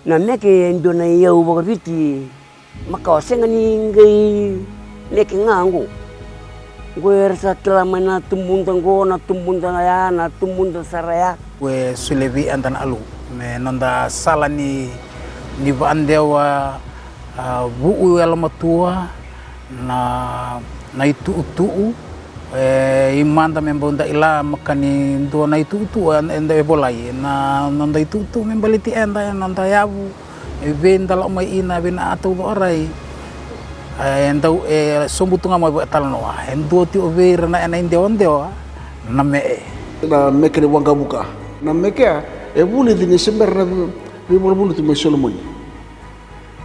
na Meke ndo na ia ubaviti makawasenga ni ngai Meke ngangu gue rasa telah mana tumbunda go na tumbunda ya na tumbunda saraya gue sulevi andan alu me nonda sala ni bandewa bu matua na itu imanda membonda ila makani do na itu enda ebolai na nonda itu membaliti enda nonda yabu benda lo mai ina bina atau do arai endau sombutunga mai talanoa endo ti over na ende ondewa na Meke wanga buka na Meke buli di Desember na bulu ti Solomon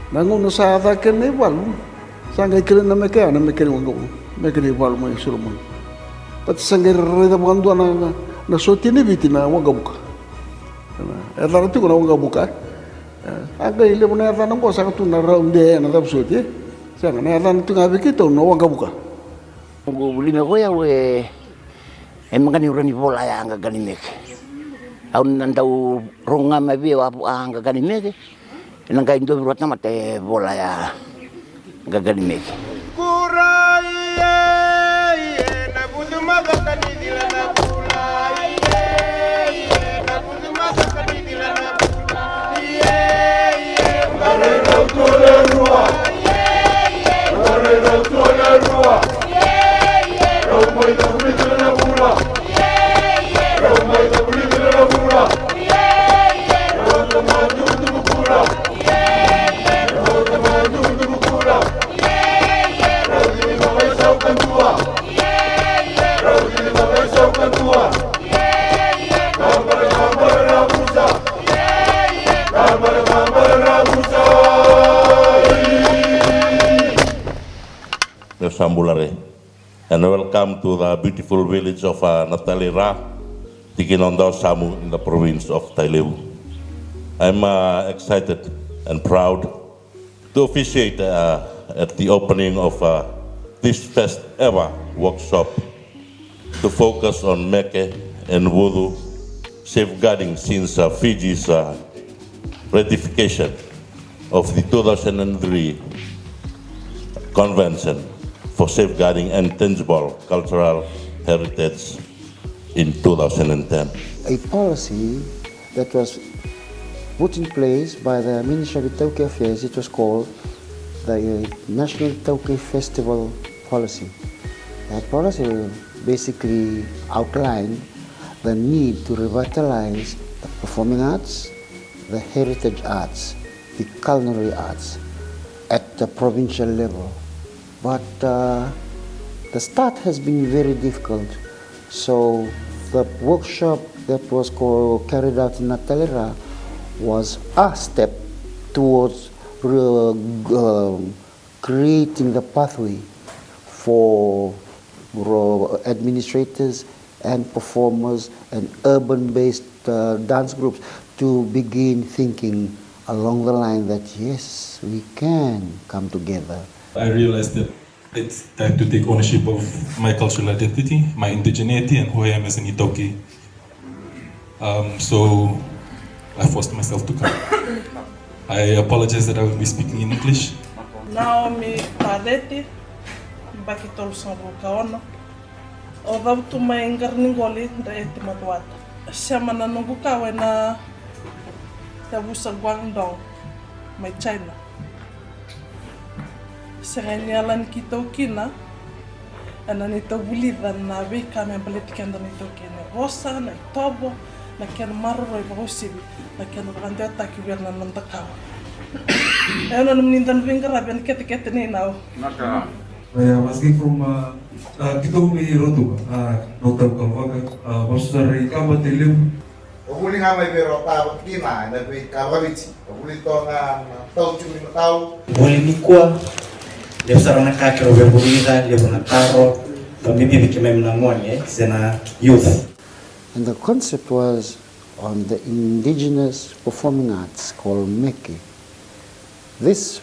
nangono sa ata kene walu sanga kene na Meke wanga Meke walu mai Solomon pat sanga reda bandu na soti ni biti na wanga buka era tu na wanga buka aga ile bona era na bosa tu na raunde na soti sanga na era tu ngabe kito na wanga buka ngo buli me goya we emangani urani bola ya anga gani Meke au nandau ronga mabi wa anga gani Meke nanga indo rota mate bola ya anga gani Meke kurai na buduma gani dilana kurai na buduma gani dilana kurai rua Sambulare, and welcome to the beautiful village of Nataleira, on Dawasamu in the province of Tailevu. I'm excited and proud to officiate at the opening of this first ever workshop to focus on Meke and Voodoo safeguarding since Fiji's ratification of the 2003 Convention for safeguarding intangible cultural heritage in 2010. A policy that was put in place by the Ministry of Tauke Affairs, it was called the National Tauke Festival Policy. That policy basically outlined the need to revitalize the performing arts, the heritage arts, the culinary arts at the provincial level. But the start has been very difficult. So the workshop that was carried out in Nataleira was a step towards creating the pathway for administrators and performers and urban-based dance groups to begin thinking along the line that yes, we can come together. I realized that it's time to take ownership of my cultural identity, my indigeneity, and who I am as an Itoki. So I forced myself to come. I apologize that I will be speaking in English. Now me pareti, baki tol sangu kaona. Although to my ngarningoli da eti matuata. Siya mananungu kawe na tabusa Guangdong, my China. Senganyalan kita ukina, ananito bulidan na wika na balitika ananito kene rosa na itobo na ken marro ibohosibi na ken rande ataki na nandakaw. Ano namindan wingara ben kete ni now. I was from Kitomi Ratu, Dr. Kavaga, Pastor Kama Tailevu. Uli nga may berota kina na may kawaliti. Uli to na tau cumi tau. Uli nikwa. Dia sarana kakero bebuliza dia bunataro pambibi bikimemnangone sena youth. And the concept was on the indigenous performing arts called Meke. This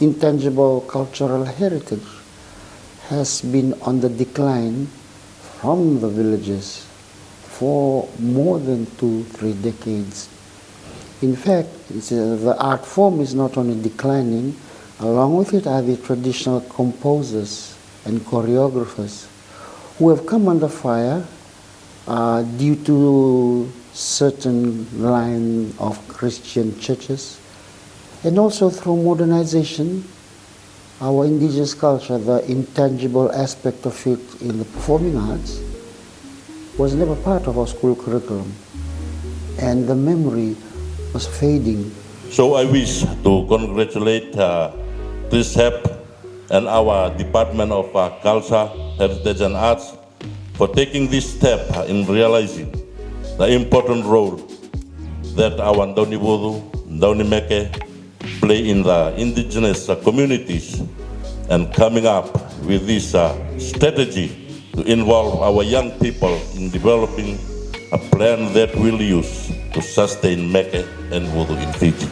intangible cultural heritage has been on the decline from the villages for more than 2-3 decades. In fact, the art form is not only declining, along with it are the traditional composers and choreographers who have come under fire due to certain line of Christian churches, and also through modernization. Our indigenous culture, the intangible aspect of it in the performing arts, was never part of our school curriculum, and the memory was fading. So I wish to congratulate this HEP and our Department of Culture, Heritage and Arts for taking this step in realizing the important role that our Tailevu, Meke play in the indigenous communities, and coming up with this strategy to involve our young people in developing a plan that will use to sustain Meke and Voodoo in Fiji.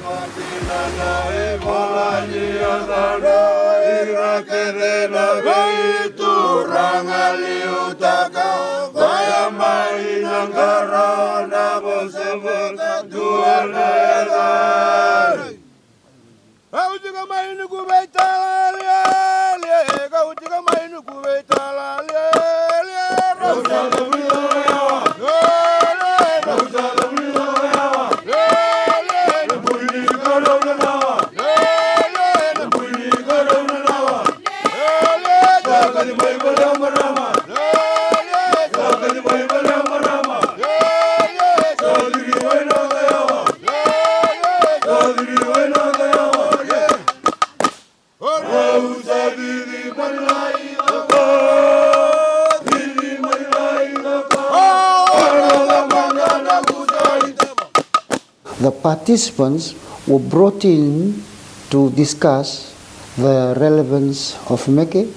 The participants were brought in to discuss the relevance of Meke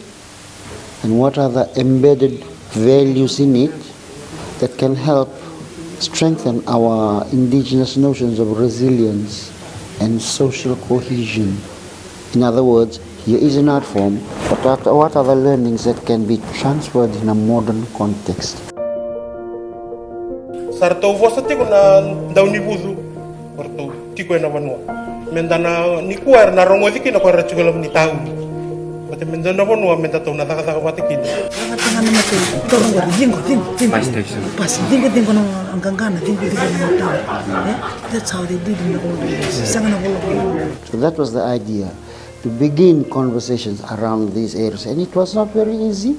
and what are the embedded values in it that can help strengthen our indigenous notions of resilience and social cohesion. In other words, here is an art form, but what are the learnings that can be transferred in a modern context? Sarto vosa tiko na Tailevu, Ratu tiko na vanua. Mendana ni kuar na rongo diki na kuar chugala ni tau. Mate mendana vanua mendato na taka watikina. Tanga na mate torong war dingo. Pas dingo na angangana dingo na tau. That's how they did in the old days. So that was the idea, to begin conversations around these areas, and it was not very easy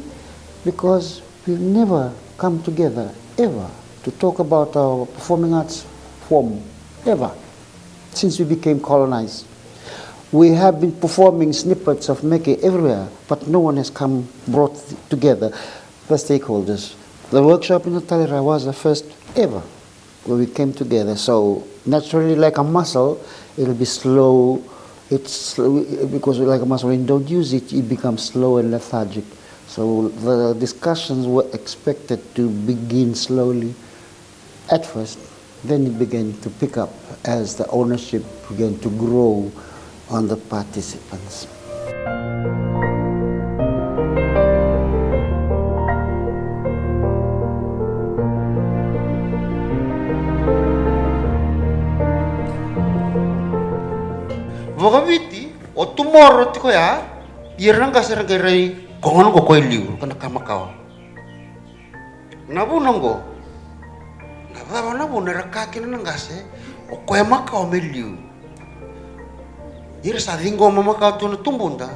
because we've never come together ever to talk about our performing arts form, ever, since we became colonized. We have been performing snippets of Meke everywhere, but no one has brought together the stakeholders. The workshop in Nataleira was the first ever where we came together. So naturally, like a muscle, it'll be slow. It's slow, because like a muscle, when you don't use it, it becomes slow and lethargic. So the discussions were expected to begin slowly at first, then it began to pick up as the ownership began to grow on the participants. Vogaviti, o tomorrow tiko ya, iranga serangere kongon ko liu kana kamakao. Nabunongo. Nababa nabunera kakina nangase, o koe makao me liu. Ira sa dingo mamakao tuna tumbunda,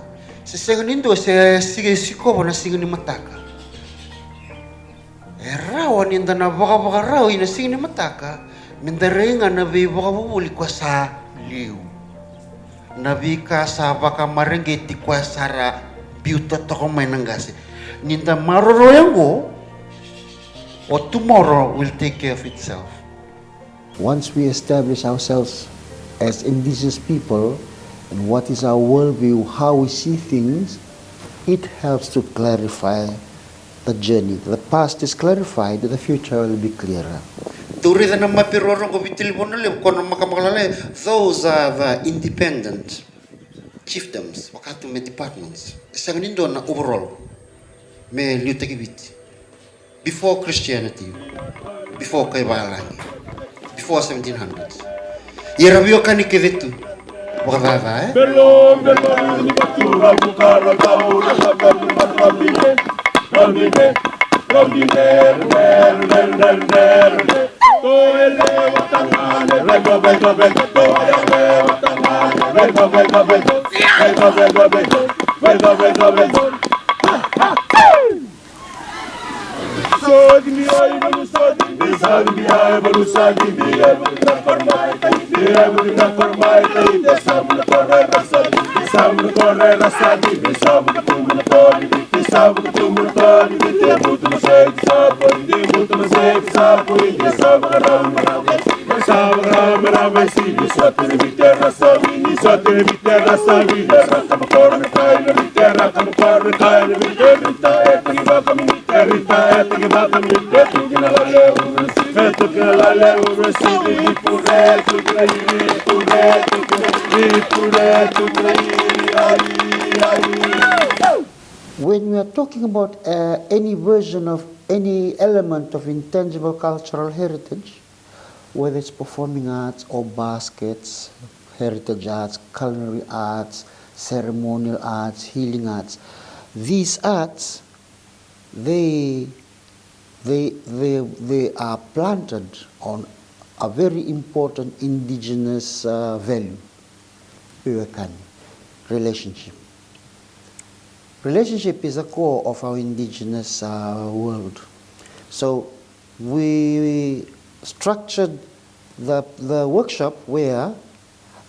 se senganindo se sige sikobo na sigani mataka. Rawa ninda na baka rawa ina sigani mataka, mindarenga na vi baka bubuli kwa sa liu. Nabika sa baka marengeti kwa sara biuta toko mainangase. Ninda maroro yango, or tomorrow will take care of itself. Once we establish ourselves as indigenous people and what is our worldview, how we see things, it helps to clarify the journey. The past is clarified, the future will be clearer. Those are the independent chieftains, wakatu me departments. Sanganindo na overall, me liutekibiti. Before Christianity, before Kaibalangi, before 1700s. Ira vio kani ke vetu. Wakadada, Belum ni batura bukara kau rasa kami matramine. Ramine, ramine, ner. Toele watangane, rega, toele watangane, rega. Sodi mi ai balu sodi mi ai balu sodi mi ai balu na kormai tai sabu na korre rasadi sabu na tumuna toli sabu na tumuna toli te butu na sabu inde sabu rama si mi sotere viterra sabi raka makorre kai na viterra makorre kai na viterra etni baka mi When we are talking about any version of any element of intangible cultural heritage, whether it's performing arts or baskets, heritage arts, culinary arts, ceremonial arts, healing arts, these arts, they are planted on a very important indigenous value, relationship. Relationship is the core of our indigenous world. So we structured the workshop where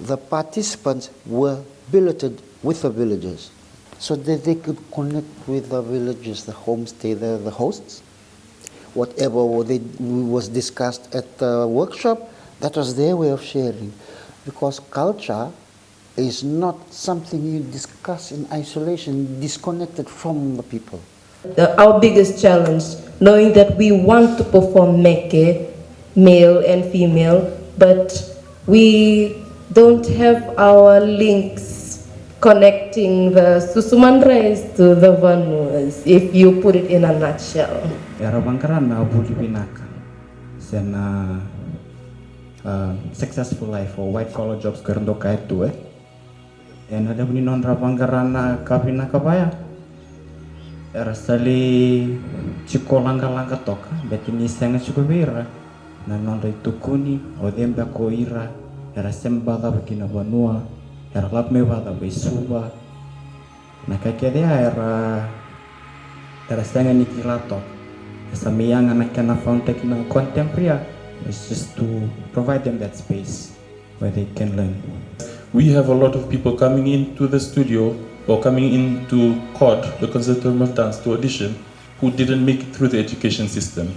the participants were billeted with the villagers so that they could connect with the villagers, the homestay, the hosts. Whatever was discussed at the workshop, that was their way of sharing. Because culture is not something you discuss in isolation, disconnected from the people. Our biggest challenge, knowing that we want to perform Meke, male and female, but we don't have our links connecting the Susumandres to the Vanuas, if you put it in a nutshell. Era bangkaran na abuli binaka. Sena successful life or white collar jobs kerendo kaitu And ada bunyi non rabangkaran na kapina kabaya. Era sali chiko langka toka, beti ni senga chiko bira. Na non tukuni o demba ko ira. Era sembada bakina Vanua. Era lap mewada besuba. Na kakedea era senga nikilatok. Some young and I can found taking contemporary is just to provide them that space where they can learn. We have a lot of people coming into the studio or coming into COD, the Conservatorium of Dance, to audition, who didn't make it through the education system.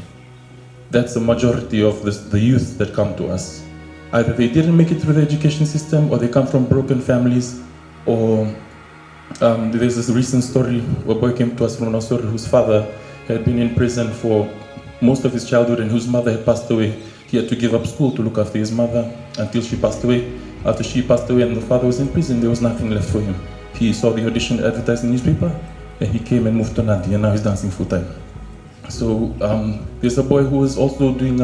That's the majority of the youth that come to us. Either they didn't make it through the education system, or they come from broken families, or there's this recent story, a boy came to us from Nasori whose father had been in prison for most of his childhood and whose mother had passed away. He had to give up school to look after his mother until she passed away. After she passed away and the father was in prison, there was nothing left for him. He saw the audition advertised in the newspaper and he came and moved to Nandi and now he's dancing full time. So there's a boy who is also doing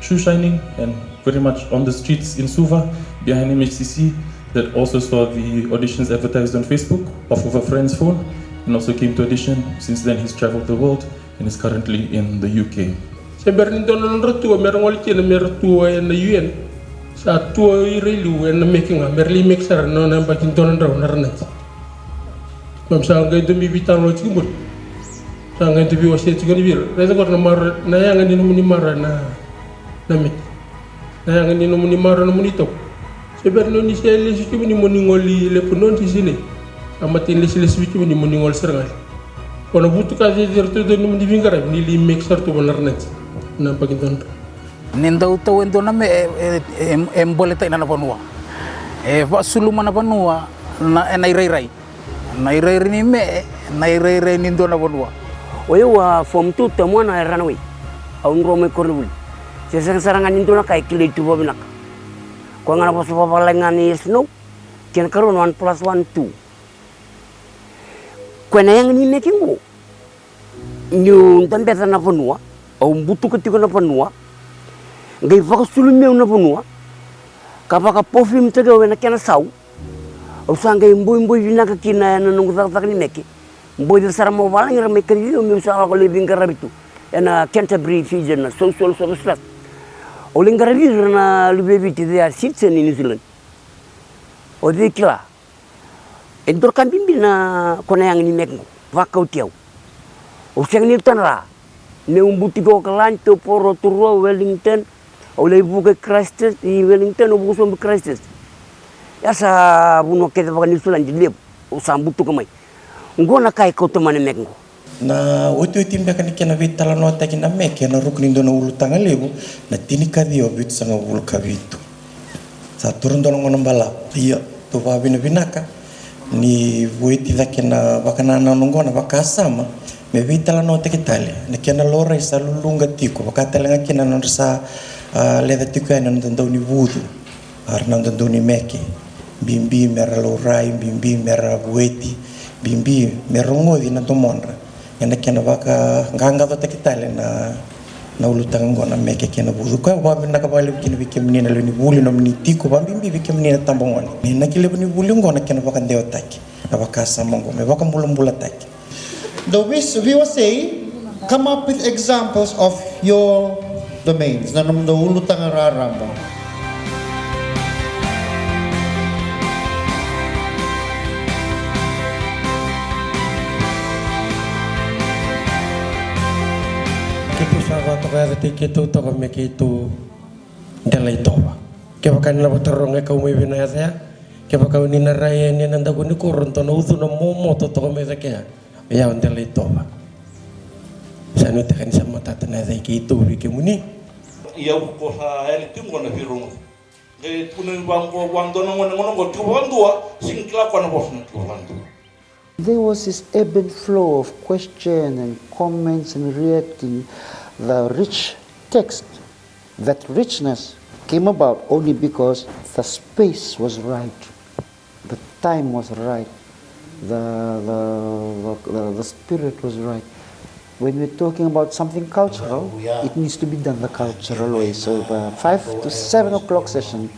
shoe shining and very much on the streets in Suva behind MHCC that also saw the auditions advertised on Facebook off of a friend's phone and also came to audition. Since then he's traveled the world and is currently in the UK. Sebenarnya Ratu merong wali kena mertua yang na UN. Sa tua irilu yang na making merli make sara no na bakin tonan raw naranat. Mam sa ngai dumi bitan lo cimut. Sa ngai tu biwa set cigani bir. Rasa kor na mar na yang ni muni mara na met. Na yang ni muni mara na muni tok. Sebenarnya ni sele su cuma ni muni ngoli le punon si sini. Amatin le sele su cuma ni muni ngol serangai. Kono butu ka je tu ni muni bingara ni li make sar tu naranat. Nampak itu. Nendau tau endo na me boleh tak na Vanua. Wa suluma na Vanua na nairai. Nairai ni me nairai ni ndo na Vanua. Oyo wa form 2 temua na ranwe. Au ngome korul. Sesang sarangan itu na kai kile tu babinak. Ko ngana pa sa papalengan ni snow. Ken karon 1 + 1 2. Ko na yang ni making mo. Nyu tan beta na Vanua. Au butu ketika na Vanua, ngai fakasulu meu na Vanua, Kapaka pofim tega wena kena sau. Usanga imbu vinaka kina na nungu tak ni Meke. Mbu di sara mo wala ngira Meke ni mi usala ko living karabitu. Ena Canterbury Fiji na social service. Olingarabi na libeviti they are citizen in New Zealand. Odi kila. Endur kan bimbi na kona yang ni Meke wakau tiau. Usang ni tanra. Ne umbuti go kalanto poro turua Wellington. Oleh buka Christchurch di Wellington obu sombu Christchurch. Ya sa buno kete baka New Zealand dilep usam butu kamai. Ngona kai kau temane Meke. Na oito timbe kan kena vitala no ta kina Meke na rukni ndo na ulu Tailevu na tini kadio bitu sanga ulu kavitu. Sa turun ndo ngona bala. Iya to va binaka ni voiti da kena bakana na ngona bakasama me vitala no ta kitale. Na kena lora isa lulunga tiko bakatala nga kena no sa leda tiko ena ndo ni vudu. Arna ndo ni Meke. Bimbi mera lorai bimbi mera voiti bimbi merongo di na tomonra. Ena kena baka nganga to tekitale na ulutang ngona Meke kena budu ka ba na ka bale kena bikem ni na leni buli no minitiko ba bimbi bikem ni na tambongoni ni na kile ni buli ngona kena baka ndeo taki na baka samongo me baka mbula taki. The we were saying come up with examples of your domains na nam do ulutang raramba. Kitu sahabat kaya ketika itu toko Meke itu dalai toba. Kepakan la botorong kau mai bina saya. Kepakan ni naraya ni nanda guni kurun tono utu no momo to toko Meke kaya. Ya dalai toba. Sanu tekan sama tata na sai kitu bike muni. Ia ko sa ele tim ko na hirung. Ke punen wang dono ngono tuwan dua singkla ko na bos na tuwan dua. There was this ebb and flow of question and comments and reacting. The rich text, that richness came about only because the space was right, the time was right, the spirit was right. When we're talking about something cultural, it needs to be done the cultural way. So the 5 to 7 o'clock session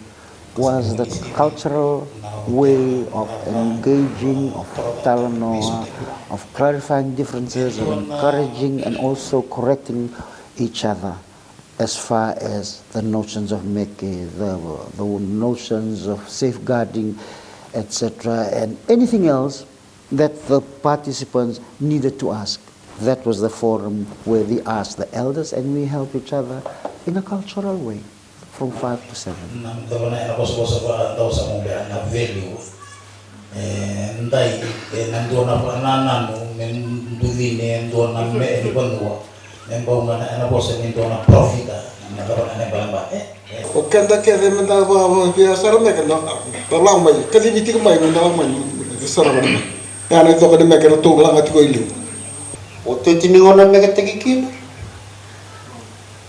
was the cultural way of engaging, of talanoa, of clarifying differences, of encouraging and also correcting each other as far as the notions of Meke, the notions of safeguarding, etc., and anything else that the participants needed to ask. That was the forum where we asked the elders and we help each other in a cultural way. From 5 to 7. Dawasamu na value ndai nandona nanu mendudine ndona me libanua membaunga na bosa ndona profita na na balamba o kenda ke de menda ba ya sara me kenda talang mai kali biti ko mai menda mai sara ba ya na to ka de me ke to langa ti ko ilu O te tiningona me ke tekiki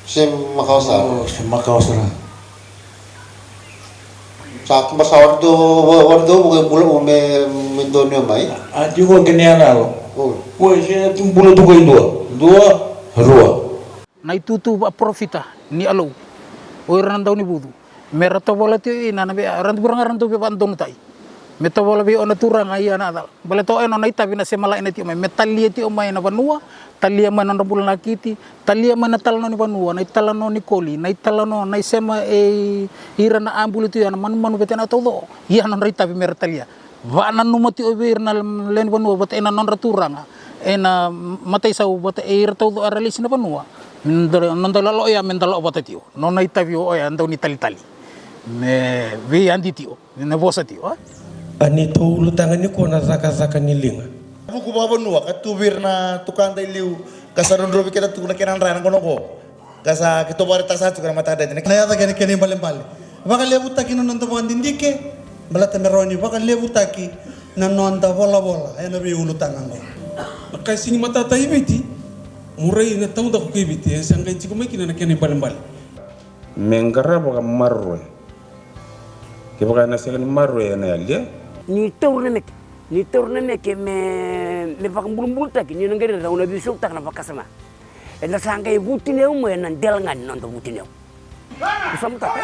sem makausara sa wardo bukan pulau me donyo mai juga geniala pois tumbulo tu koi dua rua na itutu profita ni alo o randau ni budu merata bola ti na be randu burang randu be bandon tai meta bola be ona turang ai ana dal bale to eno na itabi na semala ene ti mai metalia ti o mai na banua talia mana na bulan nakiti talia mana talano ni banua na talano ni koli na talano na sema ira na ambulu ti ana manu betena todo ia na itabi mertalia va na numati o be na len banua bet ena non raturanga ena matay sa ubot ira todo aralis na banua nondolo ya mendalo botatio non na itabi o ya ando ni tali me vi andi tio na bosa tio ani to ulutangan ni ko na zaka ni linga buku baba nua katubir na tukang Tailevu kasaron robi kita tukuna kenan rana kono ko kasa kito barita sa tukang mata dadi na yata kene balembale baka lebu taki non to bukan dindike balata meroni baka lebu taki na non ta bola ay na bi ulutangan ko kai sini mata taibiti murai na tamu da ko kibiti sangai chiko mai kina kene balembale mengara baka marro ke baka na sekali marro na yalia ni tourne Meke me pakambul tak ni ngere ra una bisu tak na pakasama ela sangai butineu mo nan delngan non to butineu usam tak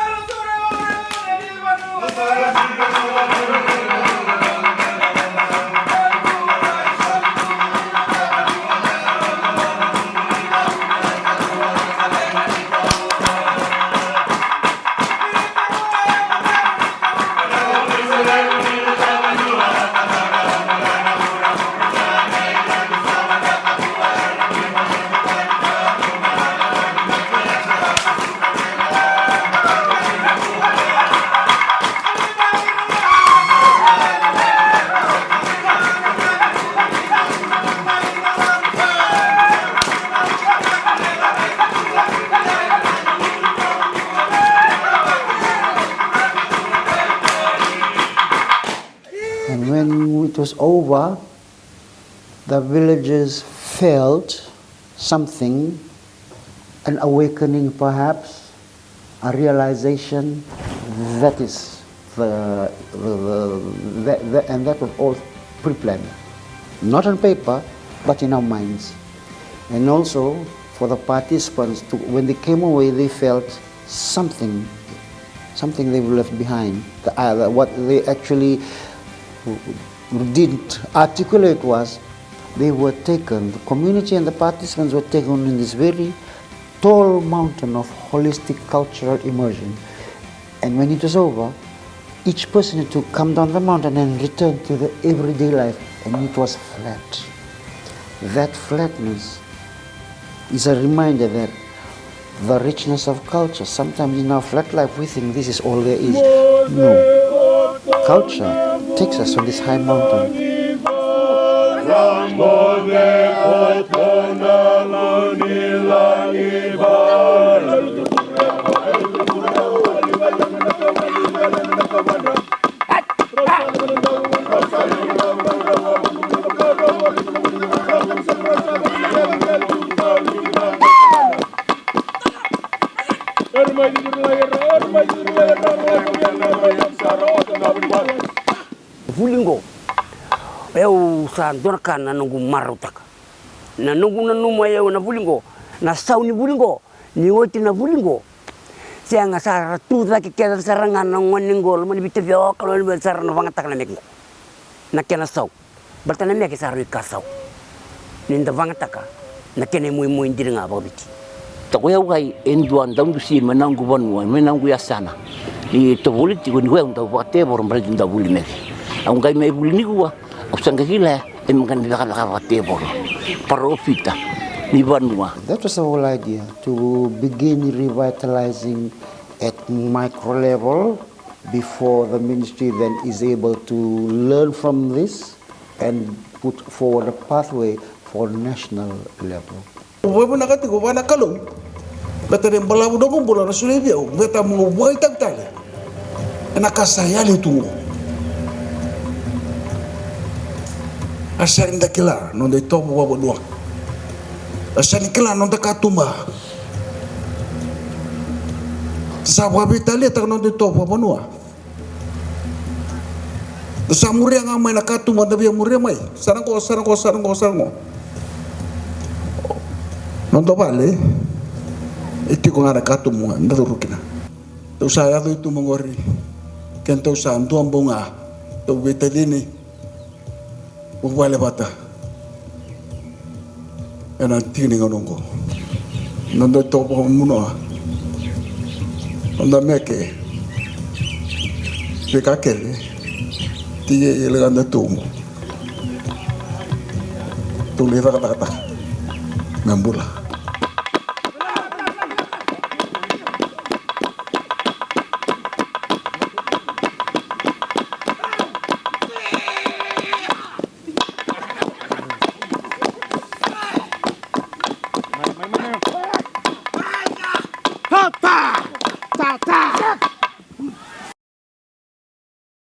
And when it was over, the villagers felt something, an awakening perhaps, a realization that is and that was all pre-planned. Not on paper, but in our minds. And also for the participants, when they came away, they felt something they left behind. What they actually didn't articulate was they were taken, the community and the participants were taken in this very tall mountain of holistic cultural immersion. And when it was over, each person had to come down the mountain and return to the everyday life, and it was flat. That flatness is a reminder that the richness of culture, sometimes in our flat life we think this is all there is. No. Culture takes us on this high mountain. Vulingo, eu sa dorka na nungu marutaka. Na nungu na numa eu na vulingo, na sau ni vulingo, ni oti na vulingo. Siya nga sa Ratu da kaya sarangan ng waningo, lumani bitavyo kalau ni sarang na vangataka na Meke. Na kaya na sau, berta na Meke sa rika sau. Ninda vangataka, na kaya na mui indiri nga babiti. Takoya ukai enduan daun dusi menanggu banua, menanggu yasana. Ni to polity ko ni ko ang tawate por mbali nda buli Meke. Ang kay may buli ni ko, usang kakila, makan nakakate por parofita ni banua. That was the whole idea, to begin revitalizing at micro level before the ministry then is able to learn from this and put forward a pathway for national level. Wewe nakati ko bana kalong. Batare mbalabu dogo mbola na sule bio, beta mo boy tagtale. Na kasayali tungo. Asa inda kila non de topo wa bodua. Asa ni kila non de katuma. Sa wa Vitilevu tak non de topo wa bonua. Sa muria nga mai na katuma da bia muria mai. Sarang ko. Non to vale. Iti ko nga na katuma nda rukina. To sa ya itu mongori. Kento sa antuang bunga. To Vitilevu. Wale bata, ena tini ngonongo, nanda topo muno, nanda Meke, peka kele, tiye eleganda tumo, tulira kata, ngambula.